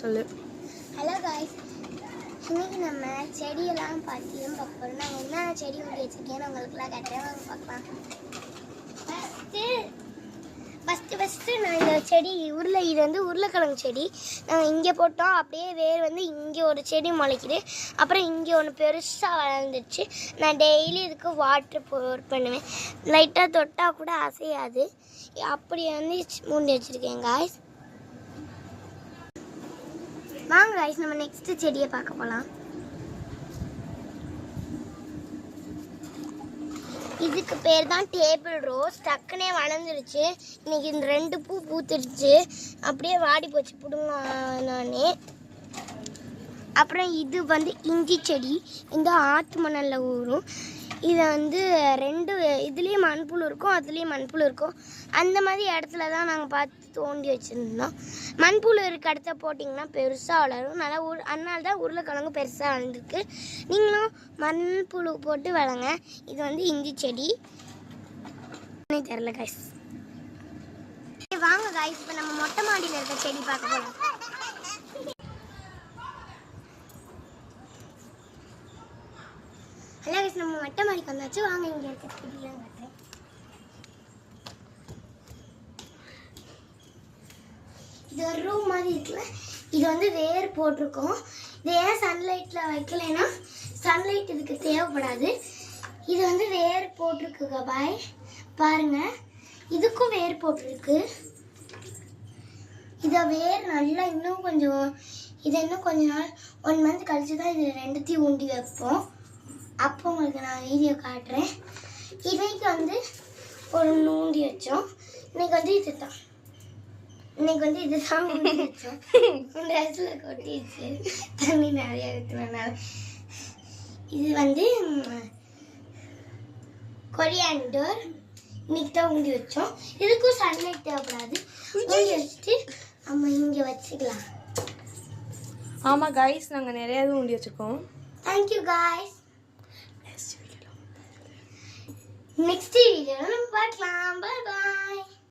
சொல்லு. Hello guys, இன்னைக்கு நம்ம செடியெல்லாம் பார்த்தியும் பார்ப்போம். நான் என்ன செடி ஊட்டி வச்சுருக்கேன்னு உங்களுக்குலாம் கட்டுறேன், வாங்க பார்க்கலாம். ஃபஸ்ட்டு நான் இந்த செடி இது வந்து உருளைக்கிழங்கு செடி நாங்கள் இங்கே போட்டோம். அப்படியே வேர் வந்து இங்கே ஒரு செடி முளைக்குது. அப்புறம் இங்கே ஒன்று பெருசாக வளர்ந்துச்சு. நான் டெய்லி இதுக்கு வாட்ரு போர் பண்ணுவேன். லைட்டாக தொட்டால் கூட அசையாது. அப்படி வந்து மூடி வச்சுருக்கேன் காய்ஸ். வாங்க காய்ஸ், நம்ம நெக்ஸ்ட்டு செடியை பார்க்க போகலாம். இதுக்கு பேர் தான் டேபிள் ரோஸ். டக்குனே வளர்ந்துருச்சு. இன்னைக்கு இந்த 2 பூ பூத்துருச்சு. அப்படியே வாடி போச்சு, பிடுங்க நானே. அப்புறம் இது வந்து இஞ்சி செடி. இந்த ஆற்று மணலில் ஊறும். இதை வந்து 2 இதுலேயும் மண்புழு இருக்கும், அதுலேயும் மண்புழு இருக்கும். அந்த மாதிரி இடத்துல தான் நாங்கள் பார்த்து தோண்டி வச்சுருந்தோம். மண்புழு இருக்க இடத்த போட்டிங்கன்னா பெருசாக வளரும். நல்லா அதனால தான் உருளைக்கிழங்கு பெருசாக வளர்ந்துருக்கு. நீங்களும் மண்புழு போட்டு வளங்க. இது வந்து இஞ்சி செடி. தெரில காய்ஸ். வாங்க காய்ஸ், இப்போ நம்ம மொட்டை மாடியில் இருக்க செடி பார்க்க போகலாம். ஹலோ காய்ஸ், நம்ம மொட்டை மாடிக்கு வந்தாச்சு. வாங்க இங்கே இருக்க செடியெல்லாம் காட்டுறேன். இது ஒரு ரூம் மாதிரி இருக்குல்ல, இது வந்து வேர் போட்டிருக்கோம். இது ஏன் சன்லைட்டில் வைக்கலைன்னா சன்லைட் இதுக்கு தேவைப்படாது. இது வந்து வேர் போட்டிருக்குங்க பாய், பாருங்கள். இதுக்கும் வேர் போட்டிருக்கு. இதை வேர் நல்லா இன்னும் கொஞ்சம் நாள் 1 மந்த் கழிச்சு தான் இது 2த்தையும் ஊண்டி வைப்போம். அப்போ உங்களுக்கு நான் வீடியோ காட்டுறேன். இன்னைக்கு வந்து ஒரு ஊண்டி வச்சோம். இன்னைக்கு வந்து இதுதான் ஊண்டி வச்சோம். ட்ரெஸ்ஸில் கொட்டிடுச்சு, தண்ணி நிறையா ஊற்றுனால. இது வந்து கொரியாண்டர். இன்னைக்கு தான் ஊண்டி வச்சோம். இதுக்கும் சன்லைட் தேவைப்படாது. ஊண்டி வச்சுட்டு நம்ம இங்கே வச்சுக்கலாம். ஆமாம் காய்ஸ், நாங்கள் நிறையாவே ஊண்டி வச்சுருக்கோம். Thank you guys. நெக்ஸ்ட் வீடியோவில் நம்ம பார்க்கலாம். பாய் பாய்.